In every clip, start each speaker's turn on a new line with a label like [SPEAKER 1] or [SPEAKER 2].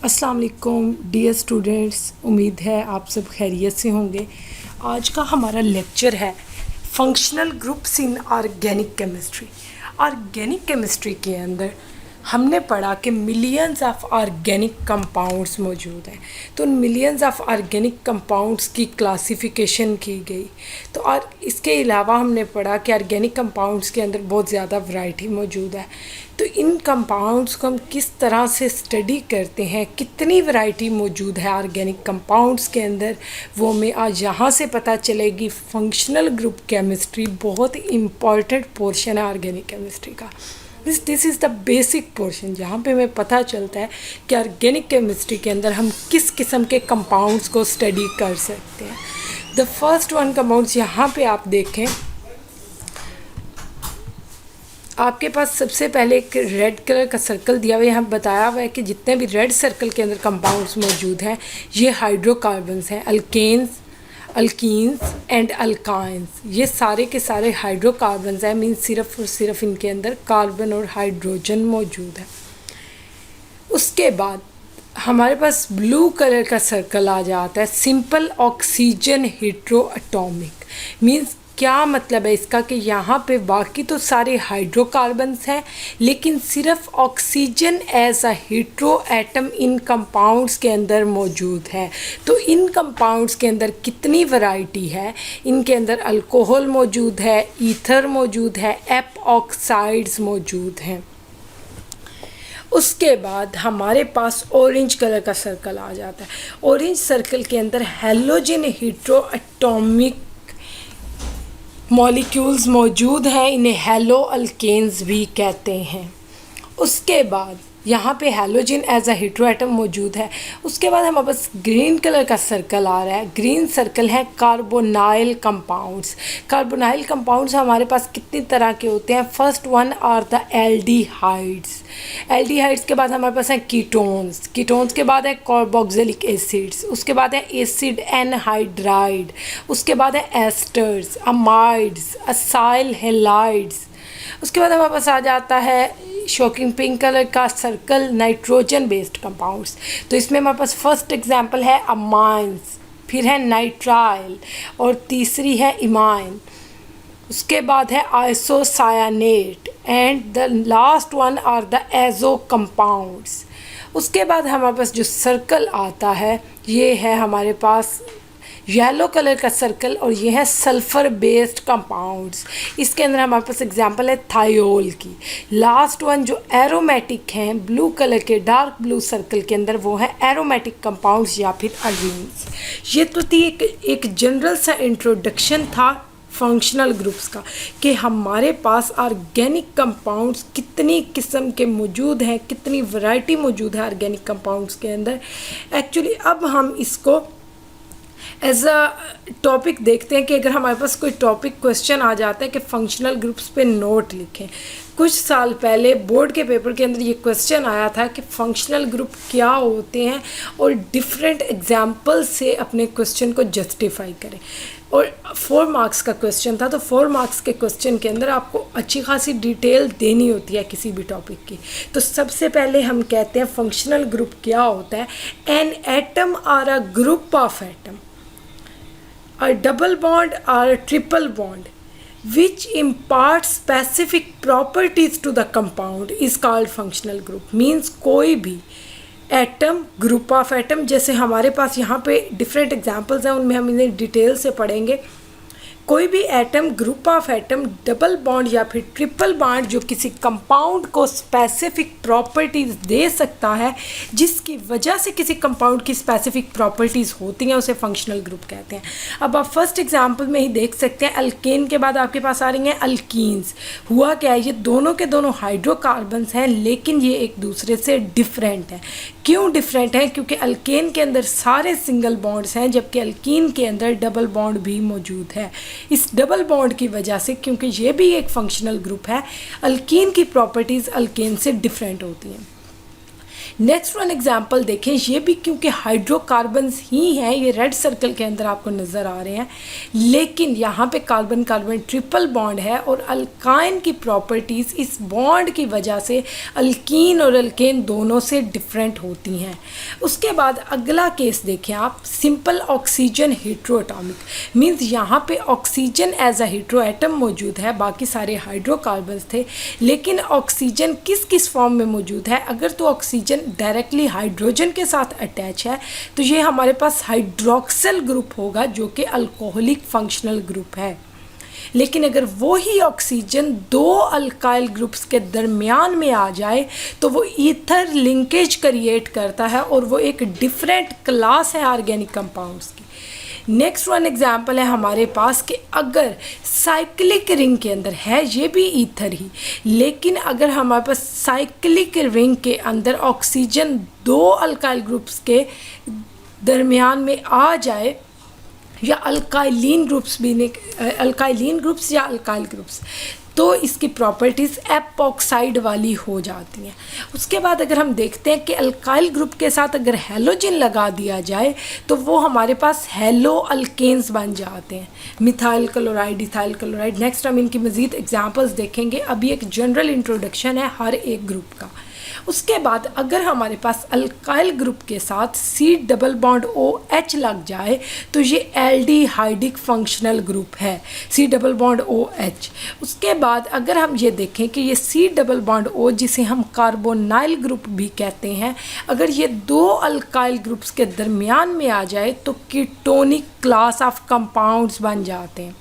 [SPEAKER 1] अस्सलाम वालेकुम dear students, उम्मीद है आप सब खैरियत से होंगे। आज का हमारा लेक्चर है functional groups in organic chemistry. Organic chemistry के अंदर हमने पढ़ा कि मिलियंस ऑफ ऑर्गेनिक कंपाउंड्स मौजूद हैं, तो उन मिलियंस ऑफ ऑर्गेनिक कंपाउंड्स की क्लासिफिकेशन की गई। तो और इसके अलावा हमने पढ़ा कि ऑर्गेनिक कंपाउंड्स के अंदर बहुत ज़्यादा वैरायटी मौजूद है। तो इन कंपाउंड्स को हम किस तरह से स्टडी करते हैं, कितनी वैरायटी मौजूद है ऑर्गेनिक कंपाउंड्स के अंदर, वो हमें आज यहाँ से पता चलेगी। फंक्शनल ग्रुप केमिस्ट्री बहुत इम्पॉर्टेंट पोर्शन है ऑर्गेनिक केमिस्ट्री का। This is the basic portion जहाँ पे हमें पता चलता है कि ऑर्गेनिक केमिस्ट्री के अंदर हम किस किस्म के कंपाउंड्स को स्टडी कर सकते हैं। द फर्स्ट वन कंपाउंड्स यहाँ पे आप देखें, आपके पास सबसे पहले एक रेड कलर का सर्कल दिया हुआ है। यहाँ बताया हुआ है कि जितने भी रेड सर्कल के अंदर कंपाउंड्स मौजूद हैं ये हाइड्रोकार्बन्स हैं, अल्केन्स, अल्कीन्स एंड अल्काइंस। ये सारे के सारे हाइड्रोकार्बन्स हैं, मीन्स सिर्फ और सिर्फ इनके अंदर कार्बन और हाइड्रोजन मौजूद है। उसके बाद हमारे पास ब्लू कलर का सर्कल आ जाता है, सिंपल ऑक्सीजन हेट्रोएटॉमिक। मीन्स क्या मतलब है इसका कि यहाँ पे बाकी तो सारे हाइड्रोकार्बन्स हैं, लेकिन सिर्फ oxygen as a hetero atom इन कंपाउंड्स के अंदर मौजूद है। तो इन कंपाउंड्स के अंदर कितनी वैरायटी है, इनके अंदर अल्कोहल मौजूद है, ईथर मौजूद है, एप ऑक्साइड्स मौजूद हैं। उसके बाद हमारे पास ऑरेंज कलर का सर्कल आ जाता है। ऑरेंज सर्कल के अंदर हैलोजन हेट्रोएटॉमिक मॉलिक्यूल्स मौजूद हैं, इन्हें हैलो अल्केन्स भी कहते हैं। उसके बाद यहाँ पे हैलोजन एज अ हेट्रोएटम मौजूद है। उसके बाद हमारे पास ग्रीन कलर का सर्कल आ रहा है। ग्रीन सर्कल है कार्बोनाइल कंपाउंड्स। कार्बोनाइल कंपाउंड्स हमारे पास कितनी तरह के होते हैं। First one are the aldehydes. Aldehydes के बाद हमारे पास है कीटोन्स। कीटोन्स के बाद है कार्बोक्सिलिक एसिड्स। उसके बाद है एसिड एनहाइड्राइड। उसके बाद है एस्टर्स, अमाइड्स, असाइल हेलाइड्स। उसके बाद हमारे पास आ जाता है शॉकिंग पिंक कलर का सर्कल, नाइट्रोजन बेस्ड कंपाउंड्स। तो इसमें हमारे पास फर्स्ट एग्जांपल है अमाइंस, फिर है नाइट्राइल और तीसरी है इमाइन। उसके बाद है isocyanate and the last one are the azo compounds. उसके बाद हमारे पास जो सर्कल आता है ये है हमारे पास येलो कलर का सर्कल, और ये है सल्फ़र बेस्ड कंपाउंड्स। इसके अंदर हमारे पास एग्जांपल है थायोल की। लास्ट वन जो एरोमेटिक हैं ब्लू कलर के डार्क ब्लू सर्कल के अंदर, वो है एरोमेटिक कंपाउंड्स या फिर अल्कीन्स। ये तो थी एक जनरल सा इंट्रोडक्शन था फंक्शनल ग्रुप्स का कि हमारे पास ऑर्गेनिक कंपाउंड्स कितनी किस्म के मौजूद हैं, कितनी वैरायटी मौजूद है ऑर्गेनिक कंपाउंड्स के अंदर। एक्चुअली अब हम इसको एज अ टॉपिक देखते हैं कि अगर हमारे पास कोई टॉपिक क्वेश्चन आ जाता है कि फंक्शनल ग्रुप्स पे नोट लिखें। कुछ साल पहले बोर्ड के पेपर के अंदर ये क्वेश्चन आया था कि फंक्शनल ग्रुप क्या होते हैं और डिफरेंट एग्जाम्पल से अपने क्वेश्चन को जस्टिफाई करें। और 4 मार्क्स का क्वेश्चन था, तो 4 मार्क्स के क्वेश्चन के अंदर आपको अच्छी खासी डिटेल देनी होती है किसी भी टॉपिक की। तो सबसे पहले हम कहते हैं फंक्शनल ग्रुप क्या होता है। An atom or a group of atom, a double bond or a triple bond which impart specific properties to the compound is called functional group। means कोई भी एटम, ग्रुप ऑफ एटम, जैसे हमारे पास यहाँ पे different examples हैं, उनमें हम इन्हें डिटेल से पढ़ेंगे। कोई भी atom, group of atom, double bond या फिर ट्रिपल बॉन्ड जो किसी कंपाउंड को स्पेसिफिक प्रॉपर्टीज़ दे सकता है, जिसकी वजह से किसी कंपाउंड की स्पेसिफिक प्रॉपर्टीज़ होती हैं, उसे फंक्शनल ग्रुप कहते हैं। अब आप फर्स्ट एग्जांपल में ही देख सकते हैं, अल्केन के बाद आपके पास आ रही हैं अल्कीन्स। हुआ क्या है, ये दोनों के दोनों हाइड्रोकार्बन्स हैं, लेकिन ये एक दूसरे से डिफरेंट हैं। क्यों डिफरेंट हैं? क्योंकि अल्केन के अंदर सारे सिंगल बॉन्ड्स हैं, जबकि अल्कीन के अंदर डबल बॉन्ड भी मौजूद है। इस डबल बॉन्ड की वजह से, क्योंकि ये भी एक फंक्शनल ग्रुप है, अल्कीन की प्रॉपर्टीज़ अल्केन से डिफरेंट होती हैं। नेक्स्ट वन एग्जाम्पल देखें, ये भी क्योंकि हाइड्रोकार्बन्स ही हैं, ये रेड सर्कल के अंदर आपको नज़र आ रहे हैं, लेकिन यहाँ पे कार्बन कार्बन ट्रिपल बॉन्ड है और अल्काइन की प्रॉपर्टीज़ इस बॉन्ड की वजह से अल्कीन और अल्केन दोनों से डिफरेंट होती हैं। उसके बाद अगला केस देखें आप, सिंपल ऑक्सीजन हेट्रोएटॉमिक, मीन्स यहाँ पे ऑक्सीजन एज अ हेट्रोएटम मौजूद है, बाकी सारे हाइड्रोकार्बन्स थे, लेकिन ऑक्सीजन किस किस फॉर्म में मौजूद है। अगर तो ऑक्सीजन डायरेक्टली हाइड्रोजन के साथ अटैच है तो ये हमारे पास हाइड्रोक्सिल ग्रुप होगा जो कि अल्कोहलिक फंक्शनल ग्रुप है। लेकिन अगर वो ही ऑक्सीजन दो अल्काइल ग्रुप्स के दरमियान में आ जाए तो वो ईथर लिंकेज क्रिएट करता है और वो एक डिफरेंट क्लास है ऑर्गेनिक कंपाउंड्स की। नेक्स्ट वन एग्जाम्पल है हमारे पास कि अगर साइक्लिक रिंग के अंदर है, ये भी ईथर ही, लेकिन अगर हमारे पास साइक्लिक रिंग के अंदर ऑक्सीजन दो अल्काइल ग्रुप्स के दरमियान में आ जाए, या अल्काइलिन ग्रुप्स भी नहीं, अल्काइलिन ग्रुप्स या अल्काइल ग्रुप्स, तो इसकी प्रॉपर्टीज़ एपॉक्साइड वाली हो जाती हैं। उसके बाद अगर हम देखते हैं कि अल्काइल ग्रुप के साथ अगर हैलोजन लगा दिया जाए तो वो हमारे पास हैलो अल्केन्स बन जाते हैं, methyl chloride, ethyl chloride. Next हम इनकी मज़ीद एग्जांपल्स देखेंगे, अभी एक जनरल इंट्रोडक्शन है हर एक ग्रुप का। उसके बाद अगर हमारे पास अल्काइल ग्रुप के साथ सी डबल बॉन्ड OH लग जाए तो ये एल्डिहाइडिक फंक्शनल ग्रुप है, सी डबल बॉन्ड OH। उसके बाद अगर हम ये देखें कि ये सी डबल बॉन्ड O, जिसे हम कार्बोनाइल ग्रुप भी कहते हैं, अगर ये दो अल्काइल ग्रुप्स के दरमियान में आ जाए तो कीटोनिक क्लास ऑफ कंपाउंड्स बन जाते हैं।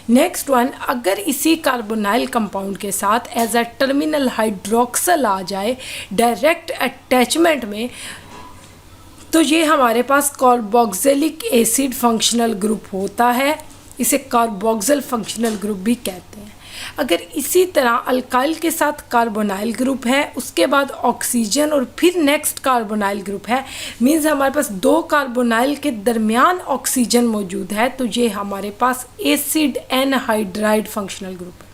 [SPEAKER 1] नेक्स्ट वन, अगर इसी कार्बोनाइल कंपाउंड के साथ एज अ टर्मिनल हाइड्रोक्सल आ जाए डायरेक्ट अटैचमेंट में, तो ये हमारे पास कार्बोक्सिलिक एसिड फंक्शनल ग्रुप होता है, इसे कार्बोक्सिल फंक्शनल ग्रुप भी कहते हैं। अगर इसी तरह अल्काइल के साथ कार्बोनाइल ग्रुप है, उसके बाद ऑक्सीजन और फिर नेक्स्ट कार्बोनाइल ग्रुप है, मीन्स हमारे पास दो कार्बोनाइल के दरमियान ऑक्सीजन मौजूद है, तो ये हमारे पास एसिड एनहाइड्राइड फंक्शनल ग्रुप है।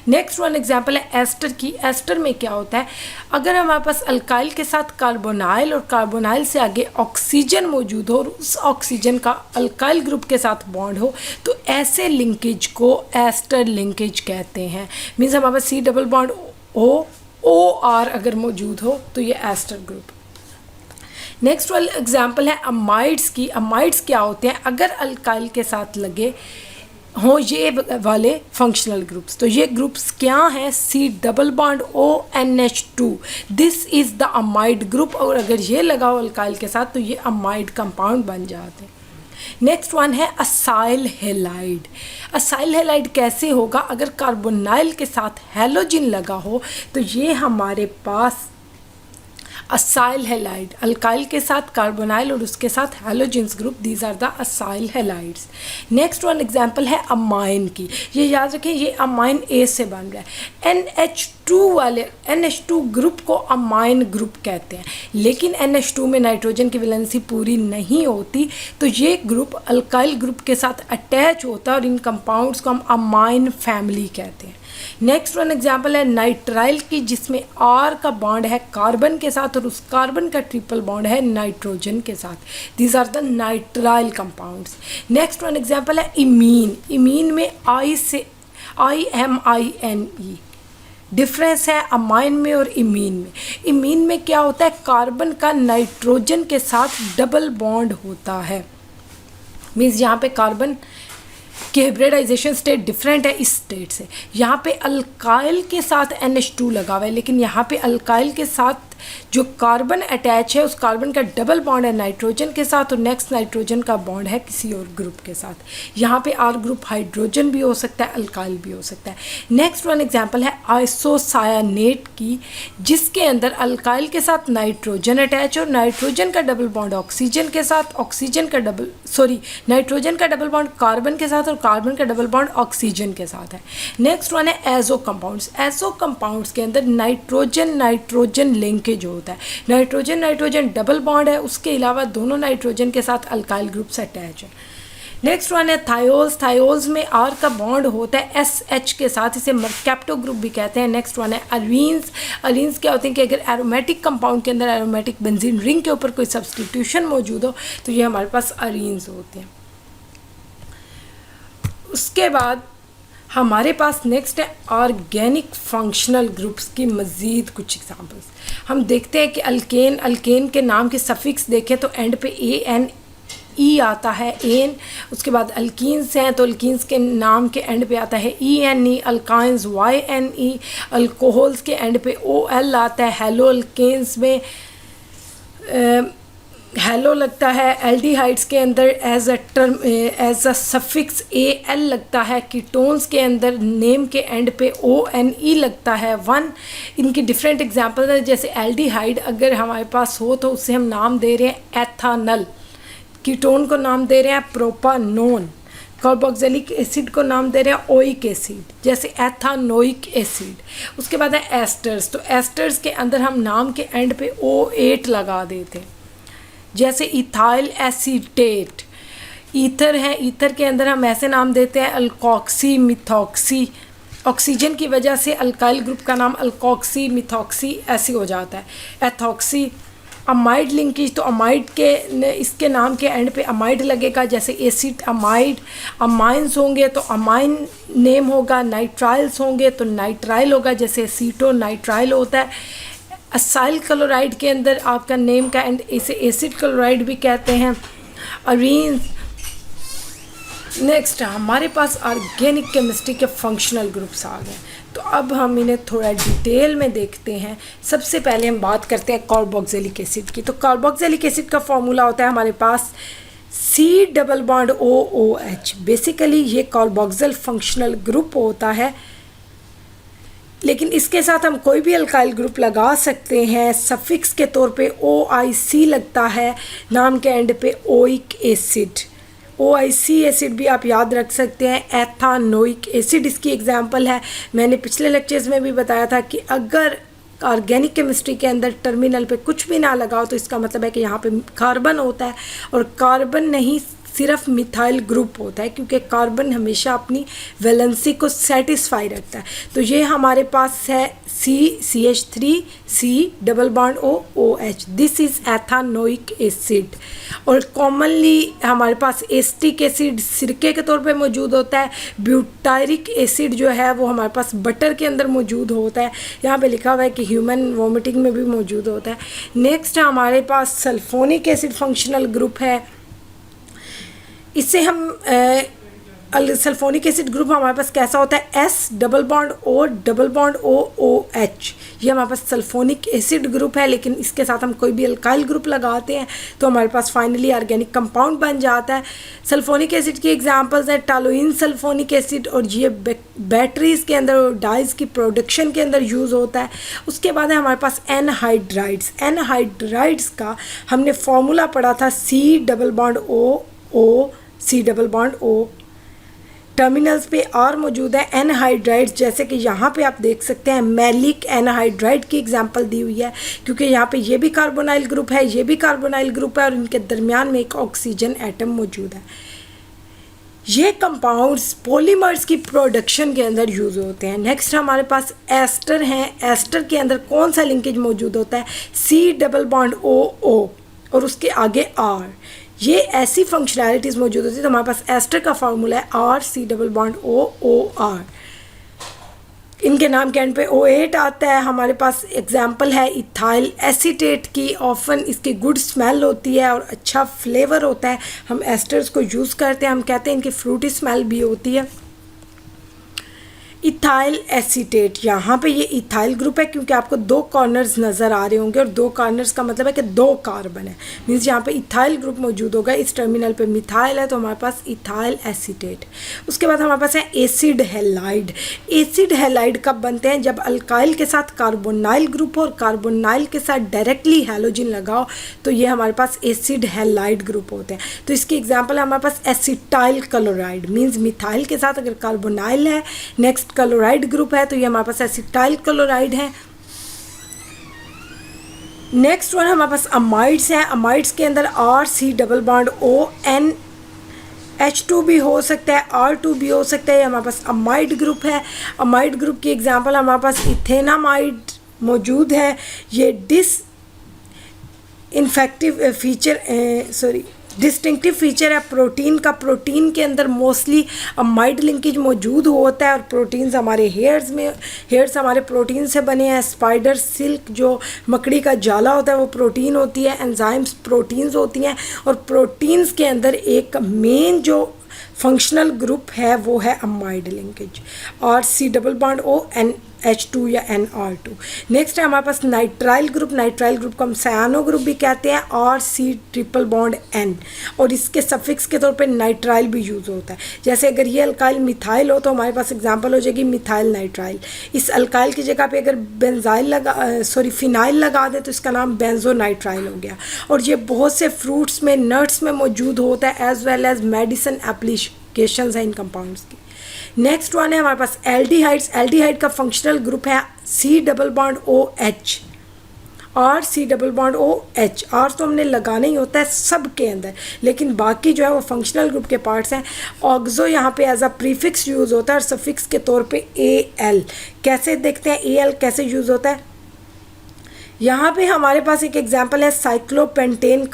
[SPEAKER 1] नेक्स्ट वन एग्जाम्पल है एस्टर की। एस्टर में क्या होता है, अगर हमारे पास अल्काइल के साथ कार्बोनाइल और कार्बोनाइल से आगे ऑक्सीजन मौजूद हो और उस ऑक्सीजन का अल्काइल ग्रुप के साथ बॉन्ड हो, तो ऐसे लिंकेज को एस्टर लिंकेज कहते हैं। मीन्स हमारे पास सी डबल बॉन्ड OR अगर मौजूद हो तो ये एस्टर ग्रुप। नेक्स्ट वाला एग्जाम्पल है अमाइड्स की। अमाइड्स क्या होते हैं, अगर अल्काइल के साथ लगे हो ये वाले फंक्शनल ग्रुप्स, तो ये ग्रुप्स क्या हैं, C double bond ONH2, this is the amide group, और अगर ये लगा हो अल्काइल के साथ तो ये अमाइड कंपाउंड बन जाते हैं। नेक्स्ट वन है असाइल हेलाइड। असाइल हेलाइड कैसे होगा, अगर कार्बोनाइल के साथ हैलोजन लगा हो तो ये हमारे पास असाइल हेलाइड, अल्काइल के साथ कार्बोनाइल और उसके साथ halogens group, these are the acyl halides. Next one example है अमाइन की। ये याद रखें, ये अमाइन A से बन रहा है। NH2 वाले NH2 ग्रुप को अमाइन ग्रुप कहते हैं, लेकिन NH2 में नाइट्रोजन की वैलेंसी पूरी नहीं होती, तो ये ग्रुप अल्काइल ग्रुप के साथ अटैच होता है और इन कंपाउंड्स को हम अमाइन फैमिली कहते हैं। नेक्स्ट वन एग्जाम्पल है नाइट्राइल की, जिसमें R का बॉन्ड है कार्बन के साथ और उस कार्बन का ट्रिपल बॉन्ड है नाइट्रोजन के साथ, these are the nitrile compounds. Next one example है इमीन। इमीन में I से IMINE डिफरेंस है अमाइन में और इमीन में। इमीन में क्या होता है, कार्बन का नाइट्रोजन के साथ डबल बॉन्ड होता है, मीन्स यहाँ पे कार्बन कि हाइब्रिडाइजेशन स्टेट डिफरेंट है इस स्टेट से। यहाँ पे अल्काइल के साथ NH2 लगा हुआ है, लेकिन यहाँ पे अल्काइल के साथ जो कार्बन अटैच है उस कार्बन का डबल बॉन्ड है नाइट्रोजन के साथ और नेक्स्ट नाइट्रोजन का बॉन्ड है किसी और ग्रुप के साथ। यहाँ पे R ग्रुप हाइड्रोजन भी हो सकता है, अल्काइल भी हो सकता है। नेक्स्ट वन एग्जांपल है आइसोसायानेट की, जिसके अंदर अल्काइल के साथ नाइट्रोजन अटैच और नाइट्रोजन का डबल बॉन्ड ऑक्सीजन के साथ, नाइट्रोजन का डबल बॉन्ड कार्बन के साथ और कार्बन का डबल बॉन्ड ऑक्सीजन के साथ है। नेक्स्ट वन है एजो कंपाउंड्स। एजो कंपाउंड्स के अंदर नाइट्रोजन नाइट्रोजन लिंकेज होता है, नाइट्रोजन नाइट्रोजन डबल बॉन्ड है, उसके अलावा दोनों नाइट्रोजन के साथ अल्काइल ग्रुप से अटैच है। नेक्स्ट वन है थायोल्स। थायोल्स में आर का बॉन्ड होता है एस एच के साथ, इसे मर्कैप्टो ग्रुप भी कहते हैं। नेक्स्ट वन है अल्वीन्स। अल्वीन्स क्या होते हैं कि अगर एरोमेटिक कंपाउंड के अंदर एरोमेटिक बेंजीन रिंग के ऊपर कोई सब्सटीट्यूशन मौजूद हो तो ये हमारे पास अरीन्स होते हैं। उसके बाद हमारे पास नेक्स्ट है ऑर्गेनिक फंक्शनल ग्रुप्स की मज़ीद कुछ एग्जांपल्स। हम देखते हैं कि अल्केन, अल्केन के नाम के सफिक्स देखें तो एंड पे ए एन ई आता है, एन। उसके बाद अल्कीन्स हैं तो अल्कीन्स के नाम के एंड पे आता है E N E. Alkynes Y N E. Alcohols के एंड पे ओ एल आता है। हेलो अल्केन्स में हेलो लगता है। एल्डिहाइड्स के अंदर as a suffix A L लगता है। कीटोन्स के अंदर नेम के एंड पे ओ एन ई लगता है। वन इनकी डिफरेंट एग्जांपल है, जैसे एल्डिहाइड अगर हमारे पास हो तो उससे हम नाम दे रहे हैं एथानल। कीटोन को नाम दे रहे हैं प्रोपानोन। कार्बोक्सिलिक एसिड को नाम दे रहे हैं ओइक एसिड, जैसे एथानोइक एसिड। उसके बाद है एस्टर्स। तो एस्टर्स के अंदर हम नाम के एंड पे O8 लगा देते हैं, जैसे इथाइल एसीटेट। ईथर है, ईथर के अंदर हम ऐसे नाम देते हैं अल्कोक्सी मिथॉक्सी। ऑक्सीजन की वजह से अल्काइल ग्रुप का नाम अल्कोक्सी मिथॉक्सी ऐसे हो जाता है। एथॉक्सी। अमाइड लिंकेज, तो अमाइड के इसके नाम के एंड पे अमाइड लगेगा, जैसे एसिड अमाइड। अमाइंस होंगे तो अमाइन नेम होगा। नाइट्राइल्स होंगे तो नाइट्राइल होगा, जैसे एसीटो नाइट्राइल होता है। असाइल क्लोराइड के अंदर आपका नेम का एंड इसे एसिड क्लोराइड भी कहते हैं। अरीन्स। नेक्स्ट हमारे पास ऑर्गेनिक केमिस्ट्री के फंक्शनल ग्रुप्स आ गए, तो अब हम इन्हें थोड़ा डिटेल में देखते हैं। सबसे पहले हम बात करते हैं कार्बोक्सिलिक एसिड की। तो कार्बोक्सिलिक एसिड का फॉर्मूला होता है हमारे पास C+OH। बेसिकली ये कार्बोक्सिल फंक्शनल ग्रुप होता है, लेकिन इसके साथ हम कोई भी अल्काइल ग्रुप लगा सकते हैं। सफिक्स के तौर पे OIC लगता है, नाम के एंड पे ओइक एसिड। OIC एसिड भी आप याद रख सकते हैं। एथानोइक एसिड इसकी एग्जांपल है। मैंने पिछले लेक्चर्स में भी बताया था कि अगर ऑर्गेनिक केमिस्ट्री के अंदर टर्मिनल पे कुछ भी ना लगाओ तो इसका मतलब है कि यहाँ पे कार्बन होता है, और कार्बन नहीं सिर्फ मिथाइल ग्रुप होता है, क्योंकि कार्बन हमेशा अपनी वैलेंसी को सेटिस्फाई रखता है। तो ये हमारे पास है CH3 C+OH। This is ethanoic acid. और कॉमनली हमारे पास एस्टिक एसिड सिरके के तौर पे मौजूद होता है। ब्यूटायरिक एसिड जो है वो हमारे पास बटर के अंदर मौजूद होता है। यहाँ पे लिखा हुआ है कि ह्यूमन वोमिटिंग में भी मौजूद होता है। नेक्स्ट हमारे पास सल्फोनिक एसिड फंक्शनल ग्रुप है। इससे हम सल्फोनिक एसिड ग्रुप हमारे पास कैसा होता है S+O+OH। ये हमारे पास सल्फोनिक एसिड ग्रुप है, लेकिन इसके साथ हम कोई भी अल्काइल ग्रुप लगाते हैं तो हमारे पास फाइनली ऑर्गेनिक कंपाउंड बन जाता है। सल्फोनिक एसिड की एग्जांपल्स हैं टॉलुइन सल्फोनिक एसिड, और ये बैटरीज़ के अंदर डाइज़ की प्रोडक्शन के अंदर यूज़ होता है। उसके बाद है हमारे पास एनहाइड्राइड्स। एनहाइड्राइड्स का हमने फॉर्मूला पढ़ा था C+O टर्मिनल्स पे आर मौजूद है। एनहाइड्राइड्स जैसे कि यहाँ पे आप देख सकते हैं मैलिक एनहाइड्राइड की एग्जांपल दी हुई है, क्योंकि यहाँ पे ये भी कार्बोनाइल ग्रुप है, ये भी कार्बोनाइल ग्रुप है, और इनके दरमियान में एक ऑक्सीजन एटम मौजूद है। ये कंपाउंड्स पॉलीमर्स की प्रोडक्शन के अंदर यूज़ होते हैं। नेक्स्ट हमारे पास एस्टर हैं। एस्टर के अंदर कौन सा लिंकेज मौजूद होता है C+OO और उसके आगे R। ये ऐसी फंक्शनैलिटीज़ मौजूद होती है। तो हमारे पास एस्टर का फार्मूला है R+C+OOR। इनके नाम के एंड पे O8 आता है। हमारे पास एग्जांपल है इथाइल एसीटेट की। ऑफन इसकी गुड स्मेल होती है और अच्छा फ्लेवर होता है। हम एस्टर्स को यूज़ करते हैं, हम कहते हैं इनकी फ्रूटी स्मेल भी होती है। इथाइल एसीटेट, यहाँ पे ये इथाइल ग्रुप है क्योंकि आपको दो कॉर्नर्स नज़र आ रहे होंगे, और दो कॉर्नर्स का मतलब है कि दो कार्बन है, मीन्स यहाँ पे इथाइल ग्रुप मौजूद होगा। इस टर्मिनल पे मिथाइल है तो हमारे पास इथाइल एसीटेट। उसके बाद हमारे पास है एसिड हैलाइड। एसिड हैलाइड कब बनते हैं? जब अल्काइल के साथ कार्बोनाइल ग्रुप हो और कार्बोनाइल के साथ डायरेक्टली हैलोजन लगाओ तो ये हमारे पास एसिड हैलाइड ग्रुप होते हैं। तो इसकी एग्जाम्पल है हमारे पास एसिटाइल क्लोराइड, मीन्स मिथाइल के साथ अगर कार्बोनाइल है, नेक्स्ट क्लोराइड ग्रुप है, तो ये हमारे पास एसिटाइल क्लोराइड है। नेक्स्ट वन हमारे पास अमाइड्स हैं। अमाइड्स के अंदर R C double bond O N H2 भी हो सकता है, R2 भी हो सकता है। हमारे पास अमाइड ग्रुप है, अमाइड ग्रुप की एग्जांपल हमारे पास इथेनामाइड मौजूद है। ये डिस्टिंक्टिव फीचर है प्रोटीन का। प्रोटीन के अंदर मोस्टली अमाइड लिंकेज मौजूद होता है और प्रोटीन्स हमारे हेयर्स हमारे प्रोटीन से बने हैं। स्पाइडर सिल्क जो मकड़ी का जाला होता है वो प्रोटीन होती है। एंजाइम्स प्रोटीन्स होती हैं और प्रोटीन्स के अंदर एक मेन जो फंक्शनल ग्रुप है वो है अमाइड लिंकेज और C++O NH2 या NR2। नेक्स्ट है हमारे पास नाइट्राइल ग्रुप। नाइट्राइल ग्रुप को हम सायानो ग्रुप भी कहते हैं और C++N और इसके सफिक्स के तौर पे नाइट्राइल भी यूज़ होता है। जैसे अगर ये अल्काइल मिथाइल हो तो हमारे पास एग्जांपल हो जाएगी मिथाइल नाइट्राइल। इस अल्काइल की जगह पे अगर फिनाइल लगा दें तो इसका नाम बेंजोनाइट्राइल हो गया। और ये बहुत से फ्रूट्स में, नट्स में मौजूद होता है as well as medicine applications हैं इन कंपाउंड्स की। नेक्स्ट वन है हमारे पास एल्डिहाइड्स। एल्डिहाइड का फंक्शनल ग्रुप है C++OH और C++OH। और तो हमने लगाना ही होता है सब के अंदर, लेकिन बाकी जो है वो फंक्शनल ग्रुप के पार्ट्स हैं। ऑक्सो यहाँ पे एज अ प्रीफिक्स यूज़ होता है और सफिक्स के तौर पे AL। कैसे देखते हैं AL कैसे यूज़ होता है? यहाँ पे हमारे पास एक एग्जांपल है साइक्लोपेंटेन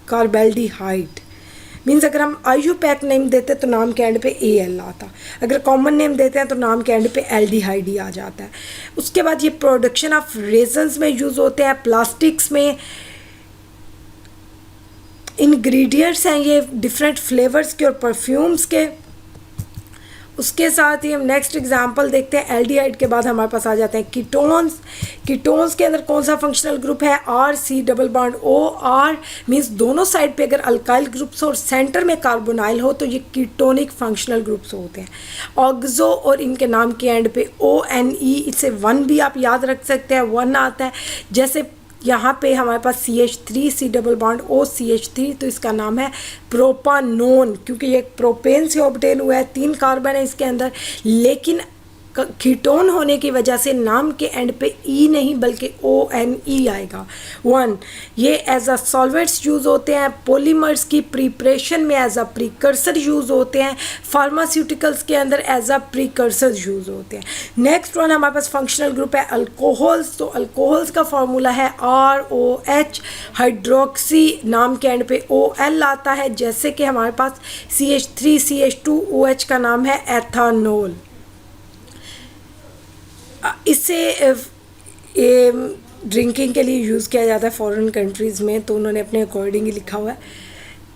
[SPEAKER 1] कार्बेल्डिहाइड। मीन्स अगर हम IUPAC नेम देते तो नाम के एंड पे AL आता, अगर कॉमन नेम देते हैं तो नाम के एंड पे एल्डिहाइड ही आ जाता है। उसके बाद ये प्रोडक्शन ऑफ रेजन्स में यूज़ होते हैं, प्लास्टिक्स में इंग्रेडिएंट्स हैं ये डिफरेंट फ्लेवर्स के और परफ्यूम्स के। उसके साथ ही हम नेक्स्ट एग्जांपल देखते हैं। एल्डिहाइड के बाद हमारे पास आ जाते हैं कीटोन्स। कीटोन्स के अंदर कौन सा फंक्शनल ग्रुप है? R C++O। R मीन्स दोनों साइड पे अगर अल्काइल ग्रुप्स हो और सेंटर में कार्बोनाइल हो तो ये कीटोनिक फंक्शनल ग्रुप्स होते हैं। ऑक्सो और इनके नाम के एंड पे ONE, इससे 1 भी आप याद रख सकते हैं, 1 आता है। जैसे यहाँ पे हमारे पास CH3 C++O CH3 तो इसका नाम है प्रोपानोन, क्योंकि ये प्रोपेन से ऑब्टेन हुआ है, 3 कार्बन है इसके अंदर। लेकिन कीटोन होने की वजह से नाम के एंड पे E नहीं बल्कि ONE आएगा 1। ये एज अ सॉल्वेंट्स यूज़ होते हैं, पॉलीमर्स की प्रिपरेशन में एज अ प्रीकर्सर यूज़ होते हैं, फार्मास्यूटिकल्स के अंदर एज अ प्रीकर्सर यूज़ होते हैं। नेक्स्ट वन हमारे पास फंक्शनल ग्रुप है अल्कोहल्स। तो अल्कोहल्स का फार्मूला है ROH। हाइड्रोक्सी नाम के एंड पे OL आता है, जैसे कि हमारे पास CH3 CH2OH का नाम है एथानोल। इससे ड्रिंकिंग के लिए यूज़ किया जाता है फॉरेन कंट्रीज़ में, तो उन्होंने अपने अकॉर्डिंग ही लिखा हुआ है।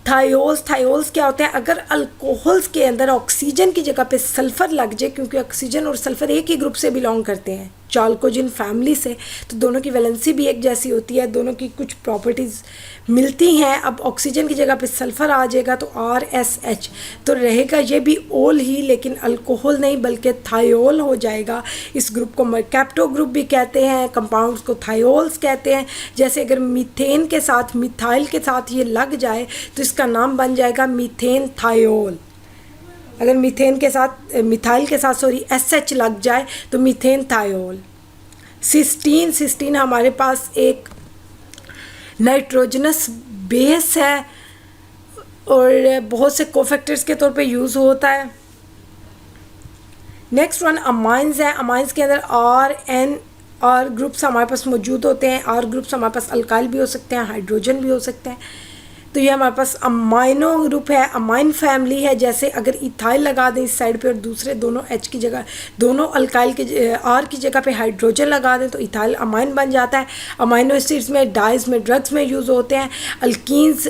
[SPEAKER 1] थायोल्स क्या होते हैं? अगर अल्कोहल्स के अंदर ऑक्सीजन की जगह पे सल्फ़र लग जाए, क्योंकि ऑक्सीजन और सल्फ़र एक ही ग्रुप से बिलोंग करते हैं, चाल्कोजिन फैमिली से, तो दोनों की वैलेंसी भी एक जैसी होती है, दोनों की कुछ प्रॉपर्टीज़ मिलती हैं। अब ऑक्सीजन की जगह पे सल्फ़र आ जाएगा तो RSH तो रहेगा ये भी ओल ही, लेकिन अल्कोहल नहीं बल्कि थायोल हो जाएगा। इस ग्रुप को मर्कैप्टो ग्रुप भी कहते हैं, कंपाउंड्स को थायोल्स कहते हैं। जैसे अगर मीथेन के साथ मिथाइल के साथ ये लग जाए तो इसका नाम बन जाएगा मीथेन थायोल। अगर मीथेन के साथ मिथाइल के साथ SH लग जाए तो मीथेन थायोल। सिस्टीन हमारे पास एक नाइट्रोजनस बेस है और बहुत से कोफैक्टर्स के तौर पे यूज़ होता है। नेक्स्ट वन अमाइंस है। अमाइंस के अंदर R ग्रुप्स हमारे पास मौजूद होते हैं। R ग्रुप्स हमारे पास अल्काइल भी हो सकते हैं, हाइड्रोजन भी हो सकते हैं। तो ये हमारे पास अमाइनो ग्रुप है, अमाइन फैमिली है। जैसे अगर इथाइल लगा दें इस साइड पे और दूसरे दोनों H की जगह, दोनों अल्काइल के R की जगह पे हाइड्रोजन लगा दें तो इथाइल अमाइन बन जाता है। अमाइनो एसिड्स में, डाइज में, ड्रग्स में यूज़ होते हैं। अल्कीन्स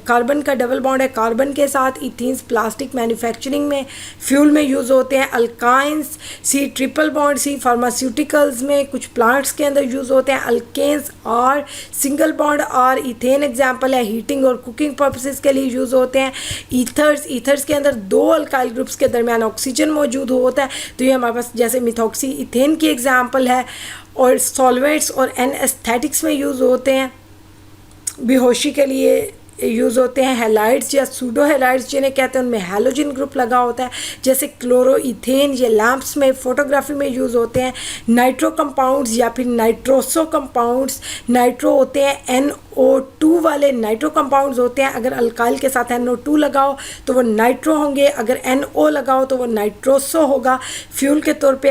[SPEAKER 1] कार्बन का डबल बॉन्ड है कार्बन के साथ। इथीन्स प्लास्टिक मैन्युफैक्चरिंग में, फ्यूल में यूज़ होते हैं। अल्काइंस C++C फार्मास्यूटिकल्स में, कुछ प्लांट्स के अंदर यूज़ होते हैं। Alkanes R single bond R ethane example है, हीटिंग और कुकिंग पर्पसेस के लिए यूज़ होते हैं। ईथर्स के अंदर 2 अल्काइल ग्रुप्स के दरमियान ऑक्सीजन मौजूद होता है, तो ये हमारे पास जैसे मिथॉक्सी इथेन की एग्जाम्पल है। और सॉल्वेंट्स और एनेस्थेटिक्स में यूज़ होते हैं, बेहोशी के लिए यूज़ होते हैं हैलाइड्स या सूडो हैलाइड्स जिन्हें कहते हैं, उनमें हैलोजन ग्रुप लगा होता है, जैसे क्लोरोइथेन, ये लैंप्स में फोटोग्राफी में यूज़ होते हैं। नाइट्रो कंपाउंड्स या फिर नाइट्रोसो कंपाउंड्स, नाइट्रो होते हैं NO2 वाले नाइट्रो कंपाउंड्स होते हैं। अगर अल्काइल के साथ NO2 लगाओ तो वो नाइट्रो होंगे, अगर NO लगाओ तो वो नाइट्रोसो होगा। फ्यूल के तौर पे,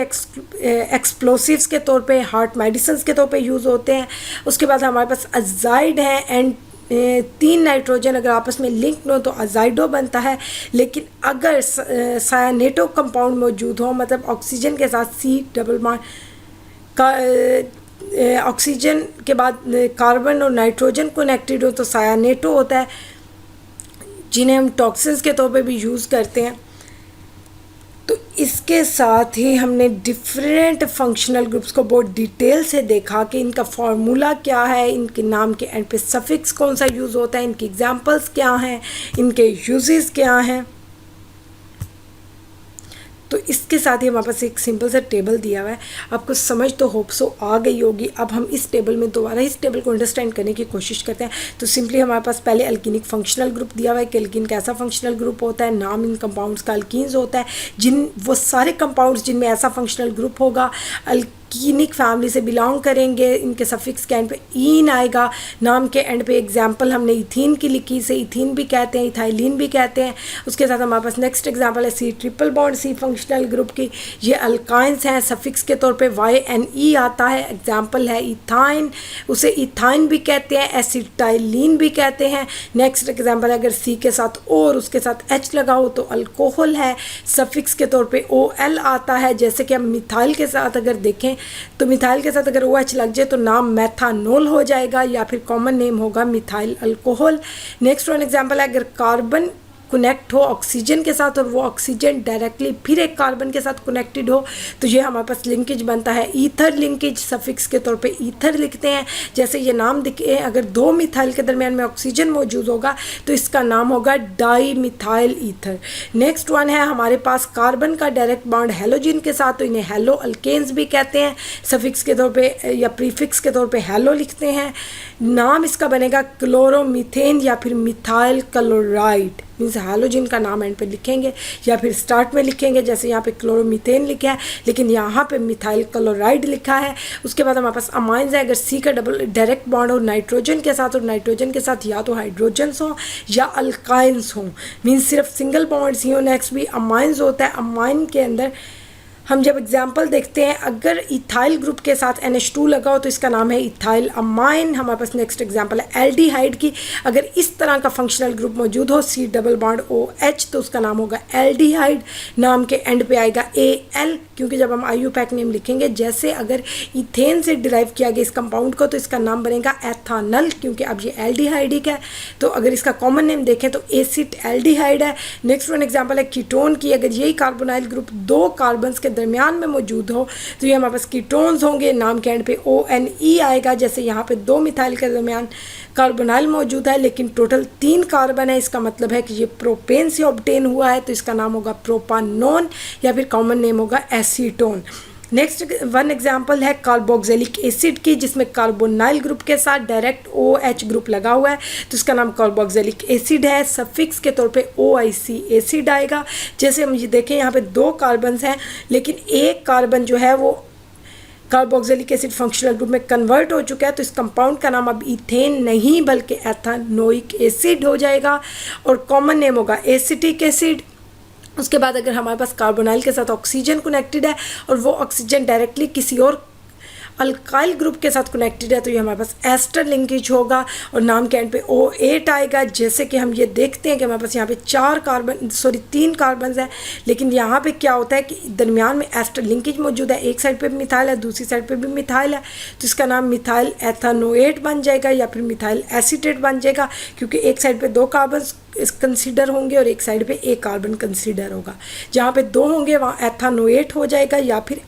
[SPEAKER 1] एक्सप्लोसिव्स के तौर पे, हार्ट मेडिसिन के तौर पे यूज़ होते हैं। उसके बाद हमारे पास अजाइड हैं, एंड 3 नाइट्रोजन अगर आपस में लिंक हो तो अजाइडो बनता है। लेकिन अगर सायानेटो कंपाउंड मौजूद हो, मतलब ऑक्सीजन के साथ C डबल बॉन्ड का ऑक्सीजन के बाद कार्बन और नाइट्रोजन कनेक्टेड हो तो सायानेटो होता है, जिन्हें हम टॉक्सिन्स के तौर पे भी यूज़ करते हैं। तो इसके साथ ही हमने डिफरेंट फंक्शनल ग्रुप्स को बहुत डिटेल से देखा कि इनका फार्मूला क्या है, इनके नाम के एंड पे सफिक्स कौन सा यूज़ होता है, इनकी एग्जांपल्स क्या हैं, इनके यूजेस क्या हैं। तो इसके साथ ही हमारे पास एक सिंपल सा टेबल दिया हुआ है, आपको समझ तो होप सो आ गई होगी। अब हम इस टेबल में दोबारा इस टेबल को अंडरस्टैंड करने की कोशिश करते हैं। तो सिंपली हमारे पास पहले अल्कीनिक फंक्शनल ग्रुप दिया हुआ है कि अल्कीन कैसा फंक्शनल ग्रुप होता है, नाम इन कंपाउंड्स का अल्कीन्स होता है। वो सारे कंपाउंड्स जिनमें ऐसा फंक्शनल ग्रुप होगा अल्कीनिक फैमिली से बिलोंग करेंगे, इनके सफिक्स के एंड पे ईन आएगा। नाम के एंड पे एग्जांपल हमने इथीन की लिखी, से इथीन भी कहते हैं, इथाइलिन भी कहते हैं। उसके साथ हमारे पास नेक्स्ट एग्जांपल है C triple bond C functional group की, ये अल्काइंस हैं, सफिक्स के तौर पे YNE आता है। एग्जांपल है इथाइन, उसे इथाइन भी कहते हैं, एसिटाइलिन भी कहते हैं। नेक्स्ट एग्जांपल अगर C के साथ O और उसके साथ H लगा हो तो अल्कोहल है, सफिक्स के तौर पे OL आता है। जैसे कि हम मिथाइल के साथ अगर देखें तो मिथाइल के साथ अगर OH लग जाए तो नाम मेथानोल हो जाएगा या फिर कॉमन नेम होगा methyl alcohol. Next one example है अगर कार्बन कनेक्ट हो ऑक्सीजन के साथ और वो ऑक्सीजन डायरेक्टली फिर एक कार्बन के साथ कनेक्टेड हो तो ये हमारे पास लिंकेज बनता है ईथर लिंकेज, सफिक्स के तौर पे ईथर लिखते हैं। जैसे ये नाम दिखे, अगर 2 मिथाइल के दरमियान में ऑक्सीजन मौजूद होगा तो इसका नाम होगा di methyl ether. Next one है हमारे पास कार्बन का डायरेक्ट बॉन्ड हेलोजन के साथ, तो इन्हें हेलो अल्केन्स भी कहते हैं। सफिक्स के तौर पे या प्रीफिक्स के तौर पे हेलो लिखते हैं। नाम इसका बनेगा क्लोरोमीथेन या फिर मिथाइल क्लोराइड, मीन्स हैलोजन का नाम एंड पे लिखेंगे या फिर स्टार्ट में लिखेंगे। जैसे यहाँ पे क्लोरोमीथेन लिखा है लेकिन यहाँ पे मिथाइल क्लोराइड लिखा है। उसके बाद हमारे पास अमाइंस है, अगर C का डबल डायरेक्ट बॉन्ड हो नाइट्रोजन के साथ और नाइट्रोजन के साथ या तो हाइड्रोजन्स हो या अल्काइंस हो, मीन्स सिर्फ सिंगल बॉन्ड्स ही हो। नेक्स्ट भी अमाइंस होता है, अमाइन के अंदर हम जब एग्जाम्पल देखते हैं अगर इथाइल ग्रुप के साथ NH2 लगा हो तो इसका नाम है इथाइल अमाइन। हमारे पास नेक्स्ट एग्जाम्पल है एल्डिहाइड की, अगर इस तरह का फंक्शनल ग्रुप मौजूद हो C डबल बॉन्ड OH तो उसका नाम होगा एल्डिहाइड। नाम के एंड पे आएगा AL, क्योंकि जब हम IUPAC नेम लिखेंगे जैसे अगर इथेन से डिराइव किया गया इस कंपाउंड को तो इसका नाम बनेगा एथानल, क्योंकि अब ये एल्डिहाइडिक है। तो अगर इसका कॉमन नेम देखें तो एसिड एल्डिहाइड है। नेक्स्ट वन एग्जाम्पल है कीटोन की, अगर यही कार्बोनाइल ग्रुप 2 कार्बन्स के दरमियान में मौजूद हो तो ये हमारे पास कीटोन्स होंगे। नाम के एंड पे ONE आएगा। जैसे यहाँ पे 2 मिथाइल के दरमियान कार्बोनाइल मौजूद है लेकिन टोटल 3 कार्बन है, इसका मतलब है कि ये प्रोपेन से ऑब्टेन हुआ है तो इसका नाम होगा प्रोपानोन या फिर कॉमन नेम होगा एसीटोन। नेक्स्ट वन एग्जांपल है कार्बोक्सिलिक एसिड की, जिसमें कार्बोनाइल ग्रुप के साथ डायरेक्ट OH ग्रुप लगा हुआ है तो इसका नाम कार्बोक्सिलिक एसिड है। सफिक्स के तौर पे OIC एसिड आएगा। जैसे हम ये देखें यहाँ पे 2 कार्बन्स हैं लेकिन एक कार्बन जो है वो कार्बोक्सिलिक एसिड फंक्शनल ग्रुप में कन्वर्ट हो चुका है तो इस कंपाउंड का नाम अब इथेन नहीं बल्कि एथानोइक एसिड हो जाएगा और कॉमन नेम होगा एसिटिक एसिड। उसके बाद अगर हमारे पास कार्बोनाइल के साथ ऑक्सीजन कनेक्टेड है और वो ऑक्सीजन डायरेक्टली किसी और अल्काइल ग्रुप के साथ कनेक्टेड है तो ये हमारे पास एस्टर लिंकेज होगा और नाम के एंड पे O8 आएगा। जैसे कि हम ये देखते हैं कि हमारे पास यहाँ पे 3 कार्बन है लेकिन यहाँ पे क्या होता है कि दरमियान में एस्टर लिंकेज मौजूद है। एक साइड पे भी मिथाइल है, दूसरी साइड पे भी मिथाइल है तो इसका नाम मिथाइल एथानोएट बन जाएगा या फिर मिथाइल एसीटेट बन जाएगा, क्योंकि एक साइड पे 2 कार्बन कंसीडर होंगे और एक साइड पे 1 कार्बन कंसीडर होगा। जहाँ पे 2 होंगे वहाँ एथानोएट हो जाएगा या फिर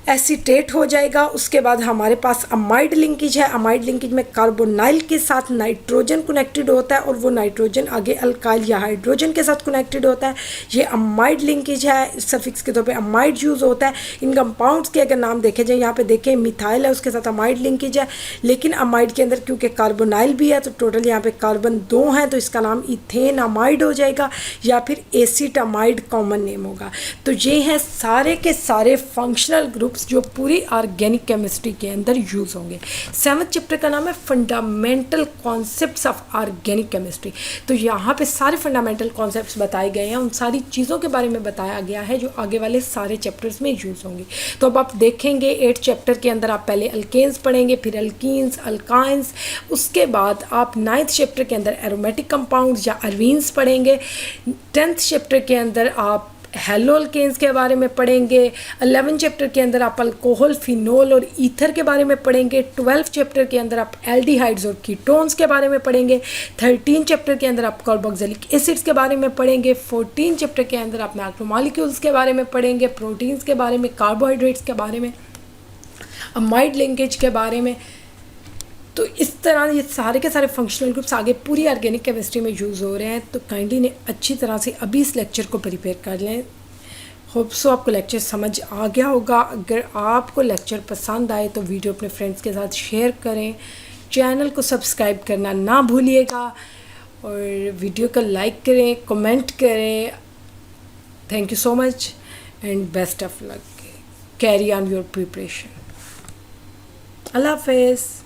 [SPEAKER 1] एसीटेट हो जाएगा। उसके बाद हमारे पास अमाइड लिंकेज है। अमाइड लिंकेज में कार्बोनाइल के साथ नाइट्रोजन कनेक्टेड होता है और वो नाइट्रोजन आगे अल्काइल या हाइड्रोजन के साथ कनेक्टेड होता है। ये अमाइड लिंकेज है, सफिक्स के तौर पे अमाइड यूज़ होता है। इन कंपाउंड्स के अगर नाम देखे जाए, यहाँ पे देखें मिथाइल है, उसके साथ अमाइड लिंकेज है, लेकिन अमाइड के अंदर क्योंकि कार्बोनाइल भी है तो टोटल यहाँ पे कार्बन 2 हैं, तो इसका नाम इथेन अमाइड हो जाएगा या फिर एसिटामाइड कॉमन नेम होगा। तो ये हैं सारे के सारे फंक्शनल ग्रुप्स जो पूरी ऑर्गेनिक केमिस्ट्री के अंदर यूज़ होंगे। 7th चैप्टर का नाम है fundamental concepts of organic chemistry. तो यहाँ पे सारे फंडामेंटल कॉन्सेप्ट्स बताए गए हैं, उन सारी चीज़ों के बारे में बताया गया है जो आगे वाले सारे चैप्टर्स में यूज़ होंगी। तो अब आप देखेंगे 8th चैप्टर के अंदर आप पहले अल्केन्स पढ़ेंगे, फिर अल्कीन्स, अल्काइंस, उसके बाद आप 9th चैप्टर के अंदर एरोमेटिक कंपाउंड्स या अरवीन्स पढ़ेंगे। 10th चैप्टर के अंदर आप हेलो अल्केन्स के बारे में पढ़ेंगे। 11th चैप्टर के अंदर आप अल्कोहल, फिनोल और ईथर के बारे में पढ़ेंगे। 12th चैप्टर के अंदर आप एल्डिहाइड्स और कीटोन्स के बारे में पढ़ेंगे। 13th चैप्टर के अंदर आप कार्बोक्सिलिक एसिड्स के बारे में पढ़ेंगे। 14th चैप्टर के अंदर आप मैक्रोमोलिक्यूल्स के बारे में पढ़ेंगे, प्रोटीन्स के बारे में, कार्बोहाइड्रेट्स के बारे में, अमाइड लिंकेज के बारे में। तो इस तरह ये सारे के सारे फंक्शनल ग्रुप्स आगे पूरी ऑर्गेनिक केमिस्ट्री में यूज़ हो रहे हैं। तो काइंडली ने अच्छी तरह से अभी इस लेक्चर को प्रिपेयर कर लें। होप सो आपको लेक्चर समझ आ गया होगा। अगर आपको लेक्चर पसंद आए तो वीडियो अपने फ्रेंड्स के साथ शेयर करें, चैनल को सब्सक्राइब करना ना भूलिएगा और वीडियो को लाइक करें, कमेंट करें। Thank you so much and best of luck. Carry on your preparation. अल्लाह हाफ़िज़।